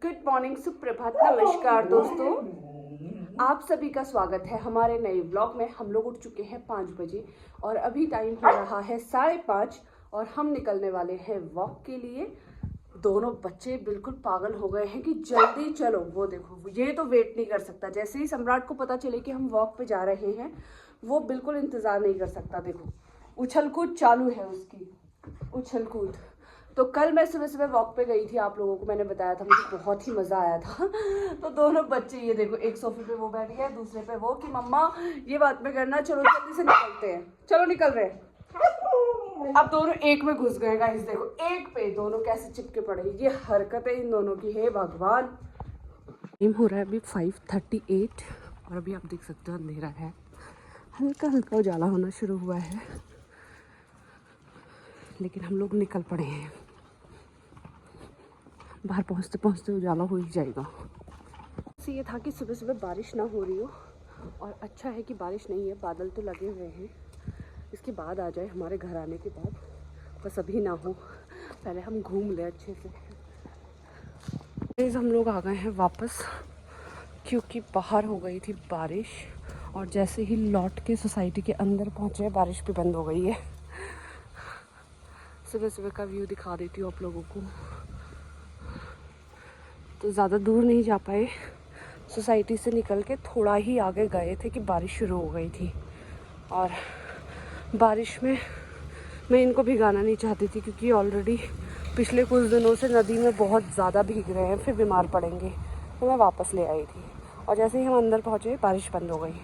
Good morning, सुप्रभात, नमस्कार दोस्तों। आप सभी का स्वागत है हमारे नए ब्लॉग में। हम लोग उठ चुके हैं 5 बजे और अभी टाइम हो रहा है 5:30 और हम निकलने वाले हैं वॉक के लिए। दोनों बच्चे बिल्कुल पागल हो गए हैं कि जल्दी चलो। वो देखो, ये तो वेट नहीं कर सकता। जैसे ही सम्राट को पता चले कि हम वॉक पे जा रहे हैं, वो बिल्कुल इंतज़ार नहीं कर सकता। देखो, उछल कूद चालू है उसकी, उछल कूद। तो कल मैं सुबह सुबह वॉक पे गई थी, आप लोगों को मैंने बताया था, मुझे बहुत ही मज़ा आया था। तो दोनों बच्चे, ये देखो, एक सोफे पे वो बैठ गया, दूसरे पे वो, कि मम्मा ये बात में करना, चलो जल्दी से निकलते हैं। चलो निकल रहे हैं। अब दोनों एक में घुस गए गाइस। देखो, एक पे दोनों कैसे चिपके पड़े। ये हरकतें इन दोनों की, हे भगवान। टाइम हो रहा है अभी 5:38 और अभी आप देख सकते हो अंधेरा है, हल्का हल्का उजाला होना शुरू हुआ है, लेकिन हम लोग निकल पड़े हैं। बाहर पहुंचते पहुंचते उजाला हो ही जाएगा। तो ये था कि सुबह सुबह बारिश ना हो रही हो, और अच्छा है कि बारिश नहीं है, बादल तो लगे हुए हैं। इसके बाद आ जाए, हमारे घर आने के बाद, बस अभी ना हो, पहले हम घूम लें अच्छे से। हम लोग आ गए हैं वापस, क्योंकि बाहर हो गई थी बारिश, और जैसे ही लौट के सोसाइटी के अंदर पहुँचे, बारिश भी बंद हो गई है। सुबह सुबह का व्यू दिखा देती हूँ आप लोगों को। तो ज़्यादा दूर नहीं जा पाए, सोसाइटी से निकल के थोड़ा ही आगे गए थे कि बारिश शुरू हो गई थी। और बारिश में मैं इनको भिगाना नहीं चाहती थी, क्योंकि ऑलरेडी पिछले कुछ दिनों से नदी में बहुत ज़्यादा भीग रहे हैं, फिर बीमार पड़ेंगे। तो मैं वापस ले आई थी, और जैसे ही हम अंदर पहुँचे बारिश बंद हो गई।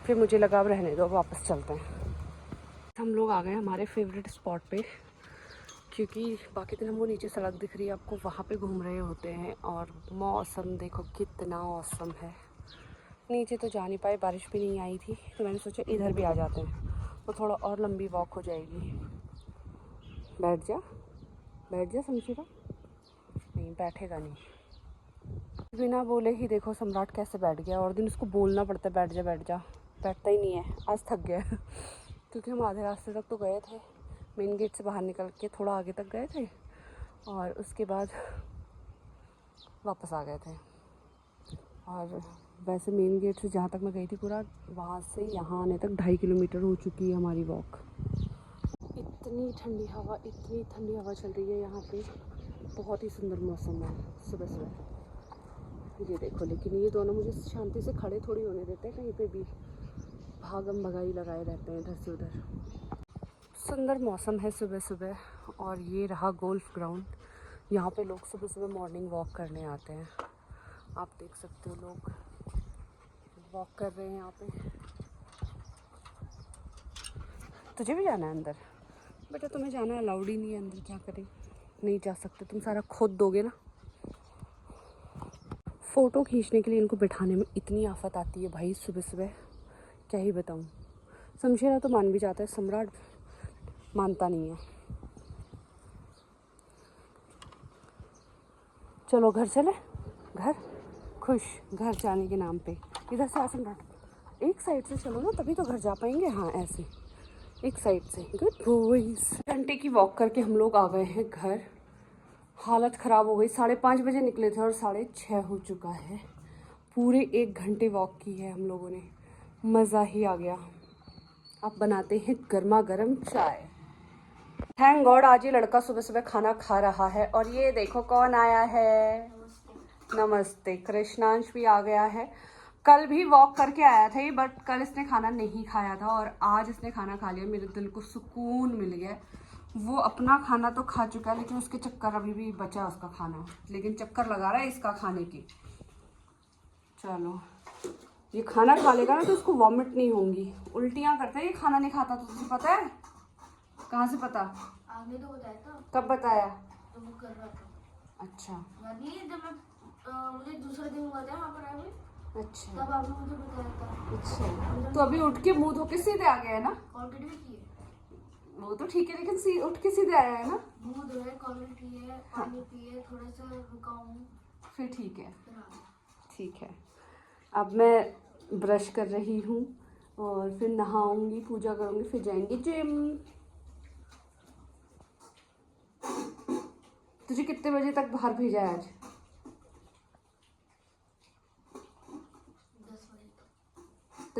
फिर मुझे लगा अब रहने दो, वापस चलते हैं। हम लोग आ गए हमारे फेवरेट स्पॉट पे, क्योंकि बाकी दिन हमको नीचे सड़क दिख रही है आपको, वहाँ पे घूम रहे होते हैं। और मौसम देखो कितना औसम है। नीचे तो जा नहीं पाए, बारिश भी नहीं आई थी, तो मैंने सोचा इधर भी आ जाते हैं, तो थोड़ा और लंबी वॉक हो जाएगी। बैठ जा, बैठ जा समझेगा। नहीं बैठेगा नहीं, बिना बोले ही देखो सम्राट कैसे बैठ गया। और दिन उसको बोलना पड़ता है बैठ जा बैठ जा, बैठता ही नहीं है। आज थक गया क्योंकि हम आधे रास्ते तक तो गए थे, मेन गेट से बाहर निकल के थोड़ा आगे तक गए थे, और उसके बाद वापस आ गए थे। और वैसे मेन गेट से जहाँ तक मैं गई थी पूरा, वहाँ से यहाँ आने तक 2.5 किलोमीटर हो चुकी है हमारी वॉक। इतनी ठंडी हवा, इतनी ठंडी हवा चल रही है यहाँ पे, बहुत ही सुंदर मौसम है सुबह सुबह। ये देखो, लेकिन ये दोनों मुझे शांति से खड़े थोड़ी होने देते हैं, कहीं पे भी भागम भगाई लगाए रहते हैं इधर से उधर। सुंदर मौसम है सुबह सुबह। और ये रहा गोल्फ ग्राउंड, यहाँ पे लोग सुबह सुबह मॉर्निंग वॉक करने आते हैं। आप देख सकते हो लोग वॉक कर रहे हैं यहाँ पे। तुझे भी जाना है अंदर? बेटा तुम्हें जाना अलाउड ही नहीं है अंदर, क्या करें, नहीं जा सकते, तुम सारा खुद दोगे ना। फ़ोटो खींचने के लिए इनको बिठाने में इतनी आफत आती है भाई सुबह सुबह, क्या ही बताऊँ। शमशेरा तो मान भी जाता है, सम्राट मानता नहीं है। चलो घर चले, घर खुश, घर जाने के नाम पे। इधर से आ सम्राट, एक साइड से चलो ना, तभी तो घर जा पाएंगे। हाँ ऐसे एक साइड से, गुड बॉयज। घंटे की वॉक करके हम लोग आ गए हैं घर। हालत ख़राब हो गई, 5:30 बजे निकले थे और 6:30 हो चुका है। पूरे 1 घंटे वॉक की है हम लोगों ने, मज़ा ही आ गया। अब बनाते हैं गर्मा गर्म चाय। थैंक गॉड आज ये लड़का सुबह सुबह खाना खा रहा है। और ये देखो कौन आया है, नमस्ते। कृष्णांश भी आ गया है। कल भी वॉक करके आया था ये, बट कल इसने खाना नहीं खाया था, और आज इसने खाना खा लिया। मेरे दिल को सुकून मिल गया। वो अपना खाना तो खा चुका है, लेकिन उसके चक्कर अभी भी बचा उसका खाना, लेकिन चक्कर लगा रहा है इसका खाने की। चलो, ये खाना खा लेगा ना तो इसको वॉमिट नहीं होंगी, उल्टियाँ करता है ये खाना नहीं खाता। तो तुझे पता है? कहाँ से पता? आपने तो बताया था। कब बताया? तो वो कर रहा था। अच्छा, जब मैं मुझे दूसरे दिन हुआ था वहाँ पर आए, अच्छा, तब आपने मुझे बताया था। अच्छा। तो अभी उठ के मुंह धो के सीधे आ गया है ना? कॉलगेट भी की है। वो तो ठीक है, लेकिन उठ के सीधे आया है ना? मुंह धोया, कॉलगेट की है, पानी पिए, थोड़ा सा रुका हूँ, फिर ठीक है, फिर आ गया। ठीक है। अब मैं ब्रश कर रही हूँ और फिर नहाऊंगी, पूजा करूँगी, फिर जाएंगे जिम। तुझे कितने बजे तक बाहर भेजा है आज?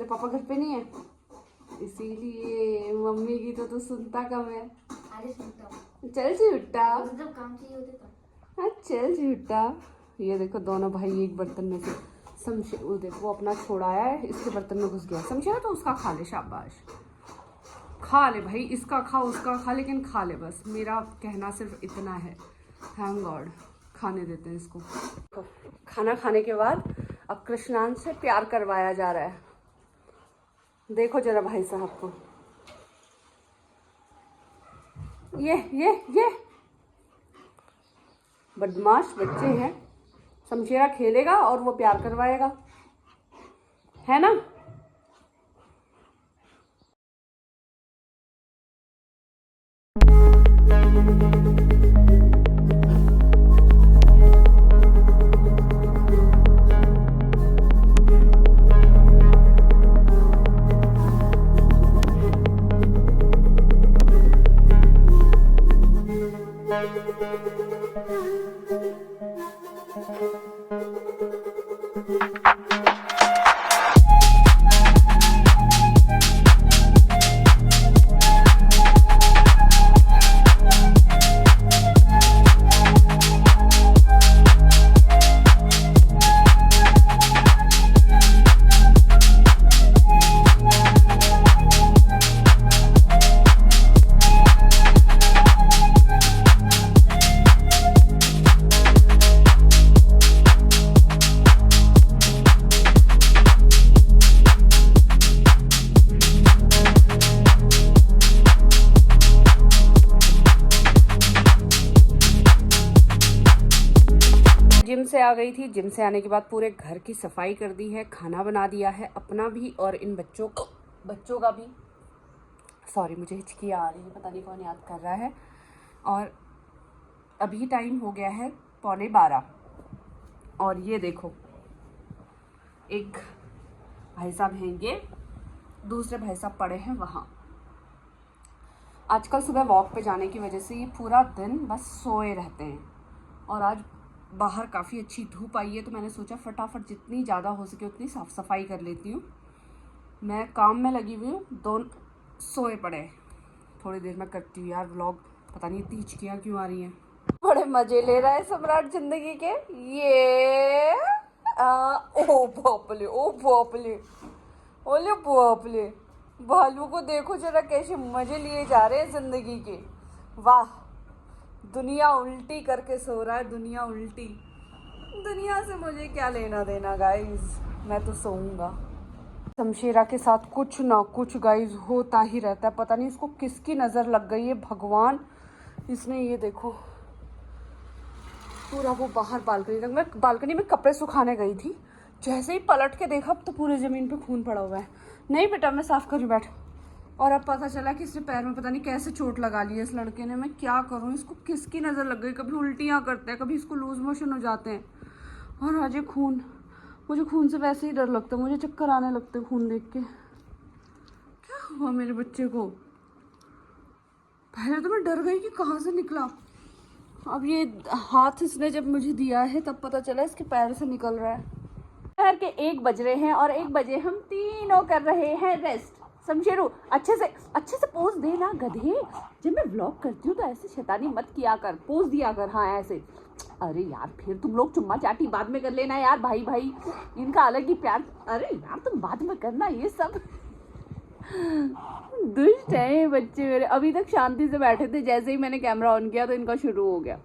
तेरे पापा घर पे नहीं है, इसीलिए मम्मी की तो तू सुनता कम है। अरे सुनता हूँ, चल झूठा, जब काम चाहिए होते तो। हाँ चल झूठा। ये देखो दोनों भाई एक बर्तन में से, शमशेर वो देखो वो अपना छोड़ाया है, इसके बर्तन में घुस गया। शमशेर तो उसका खा ले, शाबाश खा ले भाई, इसका खा उसका खा, लेकिन खा ले बस। मेरा कहना सिर्फ इतना है, थैंक गॉड खाने देते हैं इसको। खाना खाने के बाद अब कृष्णांश से प्यार करवाया जा रहा है। देखो जरा भाई साहब को, ये बदमाश बच्चे हैं। शमशेरा खेलेगा और वो प्यार करवाएगा, है ना। जिम से आ गई थी, जिम से आने के बाद पूरे घर की सफाई कर दी है, खाना बना दिया है अपना भी और इन बच्चों का भी। सॉरी मुझे हिचकी आ रही है, पता नहीं कौन याद कर रहा है। और अभी टाइम हो गया है 11:15 और ये देखो एक भाई साहब हैं, ये दूसरे भाई साहब पड़े हैं वहाँ। आजकल सुबह वॉक पे जाने की वजह से ये पूरा दिन बस सोए रहते हैं। और आज बाहर काफ़ी अच्छी धूप आई है तो मैंने सोचा फटाफट जितनी ज़्यादा हो सके उतनी साफ़ सफाई कर लेती हूँ। मैं काम में लगी हुई हूँ, दोनों सोए पड़े हैं। थोड़ी देर में करती हूँ यार व्लॉग, पता नहीं इतनी हिचकियाँ क्यों आ रही हैं। बड़े मज़े ले रहा है सम्राट ज़िंदगी के। ये ओ भोपले, ओ भोपले, ओले भोपले, भालू को देखो जरा कैसे मज़े लिए जा रहे हैं ज़िंदगी के। वाह, दुनिया उल्टी करके सो रहा है, दुनिया उल्टी। दुनिया से मुझे क्या लेना देना गाइस, मैं तो सोऊंगा। शमशेरा के साथ कुछ ना कुछ गाइस होता ही रहता है, पता नहीं इसको किसकी नज़र लग गई है भगवान। इसने ये देखो पूरा वो बाहर बालकनी तक, मैं बालकनी में कपड़े सुखाने गई थी, जैसे ही पलट के देखा तो पूरे ज़मीन पे खून पड़ा हुआ है। नहीं बेटा मैं साफ़ करूँ, बैठ। और अब पता चला कि इसके पैर में पता नहीं कैसे चोट लगा ली है इस लड़के ने। मैं क्या करूं, इसको किसकी नज़र लग गई। कभी उल्टियां करते हैं, कभी इसको लूज मोशन हो जाते हैं। और आज ये खून, मुझे खून से वैसे ही डर लगता है, मुझे चक्कर आने लगते हैं खून देख के। क्या हुआ मेरे बच्चे को, पहले तो मैं डर गई कि कहाँ से निकला। अब ये हाथ इसने जब मुझे दिया है तब पता चला इसके पैर से निकल रहा है। दोपहर के 1 बज रहे हैं और 1 बजे हम तीनों कर रहे हैं रेस्ट। शमशेरू अच्छे से पोज दे ना गधे। जब मैं व्लॉग करती हूँ तो ऐसे शैतानी मत किया कर, पोज दिया कर। हाँ ऐसे। अरे यार फिर तुम लोग चुम्मा चाटी बाद में कर लेना यार, भाई भाई इनका अलग ही प्यार। अरे यार तुम बाद में करना ये सब। दुष्ट है बच्चे मेरे। अभी तक शांति से बैठे थे, जैसे ही मैंने कैमरा ऑन किया तो इनका शुरू हो गया।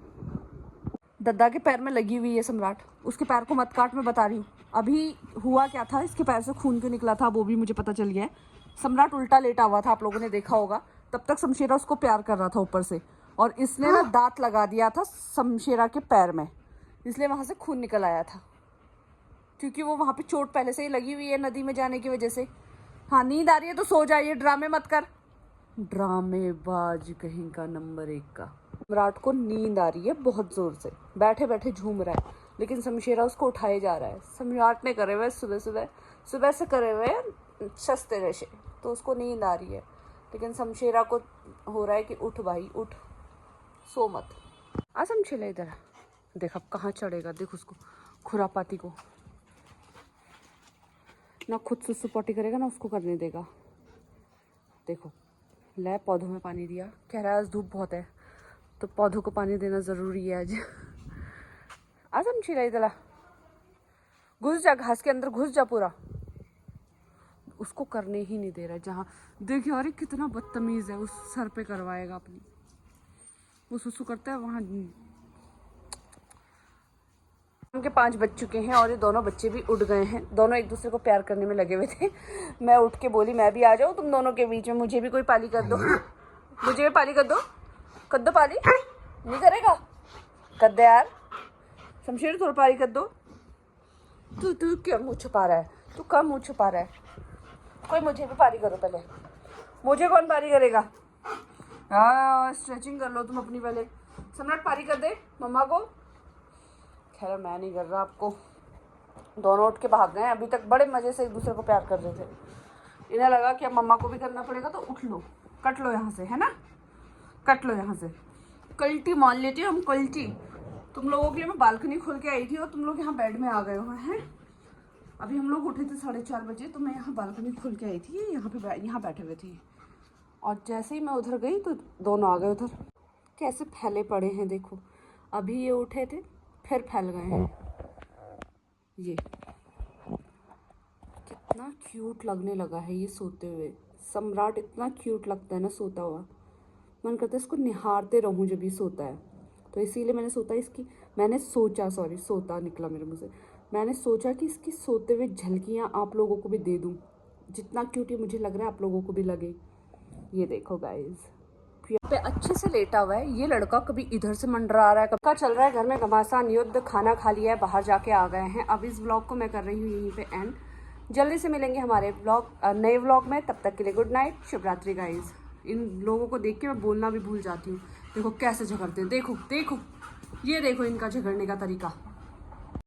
दद्दा के पैर में लगी हुई है सम्राट, उसके पैर को मत काट, मैं बता रही हूँ। अभी हुआ क्या था, इसके पैर से खून क्यों निकला था वो भी मुझे पता चल गया है। सम्राट उल्टा लेटा हुआ था, आप लोगों ने देखा होगा। तब तक शमशेरा उसको प्यार कर रहा था ऊपर से, और इसने ना दांत लगा दिया था शमशेरा के पैर में, इसलिए वहाँ से खून निकल आया था। क्योंकि वो वहाँ पे चोट पहले से ही लगी हुई है नदी में जाने की वजह से। हाँ नींद आ रही है तो सो जाइए, ड्रामे मत कर। ड्रामेबाज कहीं का नंबर 1 का। सम्राट को नींद आ रही है बहुत ज़ोर से, बैठे बैठे झूम रहा है, लेकिन शमशेरा उसको उठाए जा रहा है। सम्राट ने करे हुए सुबह से करे हुए सस्ते नशे, तो उसको नींद आ रही है, लेकिन शमशेरा को हो रहा है कि उठ भाई उठ, सो मत। आ शमशेरा इधर देख, अब कहाँ चढ़ेगा, देख उसको खुरापाती को। ना खुद सुसु पोटी करेगा ना उसको करने देगा। देखो ले पौधों में पानी दिया, कह रहा है आज धूप बहुत है तो पौधों को पानी देना ज़रूरी है आज। आज हम छिलाई दला घुस जा, घास के अंदर घुस जा पूरा। उसको करने ही नहीं दे रहा है। जहाँ देखिए अरे कितना बदतमीज़ है, उस सर पे करवाएगा अपनी। वो सुसु करता है वहाँ। उनके 5 बज चुके हैं और ये दोनों बच्चे भी उठ गए हैं। दोनों एक दूसरे को प्यार करने में लगे हुए थे। मैं उठ के बोली मैं भी आ जाऊँ तुम दोनों के बीच में, मुझे भी कोई पाली कर दो, मुझे भी पाली कर दो पाली। नहीं करेगा, कर दे यार शमशेर, थोड़ा पाली कर दो। तू क्या मुँह छुपा रहा है, तू कम मुँह छुपा रहा है। कोई मुझे भी पाली करो पहले, मुझे कौन पाली करेगा। हाँ स्ट्रेचिंग कर लो तुम अपनी पहले। सम्राट पाली कर दे मम्मा को। खैर मैं नहीं कर रहा, आपको दोनों उठ के भाग गए। अभी तक बड़े मज़े से एक दूसरे को प्यार कर रहे थे। इन्हें लगा कि अब मम्मा को भी करना पड़ेगा तो उठ लो, कट लो यहाँ से, है ना, कट लो यहाँ से। कल्टी मान लेते हो हम, कल्टी। तुम लोगों के लिए मैं बालकनी खोल के आई थी और तुम लोग यहाँ बेड में आ गए हो हैं। अभी हम लोग उठे थे 4:30 बजे तो मैं यहाँ बालकनी खोल के आई थी, यहाँ बैठे हुए थे। और जैसे ही मैं उधर गई तो दोनों आ गए उधर। कैसे फैले पड़े हैं देखो, अभी ये उठे थे फिर फैल गए हैं। ये कितना क्यूट लगने लगा है ये सोते हुए। सम्राट इतना क्यूट लगता है ना सोता हुआ, मन करता है इसको निहारते रहूं जब ये सोता है। तो इसीलिए मैंने सोचा सोता निकला मेरे मुंह से। मैंने सोचा कि इसकी सोते हुए झलकियाँ आप लोगों को भी दे दूँ। जितना क्यूट ये मुझे लग रहा है आप लोगों को भी लगे। ये देखो गाइज पे अच्छे से लेटा हुआ है। ये लड़का कभी इधर से मंडरा रहा है, कब का चल रहा है घर में घमासान युद्ध। खाना खा लिया है, बाहर जाके आ गए हैं। अब इस व्लॉग को मैं कर रही हूँ यहीं पे एंड। जल्दी से मिलेंगे हमारे नए व्लॉग में, तब तक के लिए गुड नाइट, शुभ रात्रि गाइज। इन लोगों को देख के मैं बोलना भी भूल जाती हूँ। देखो कैसे झगड़ते हैं, देखो ये देखो इनका झगड़ने का तरीका।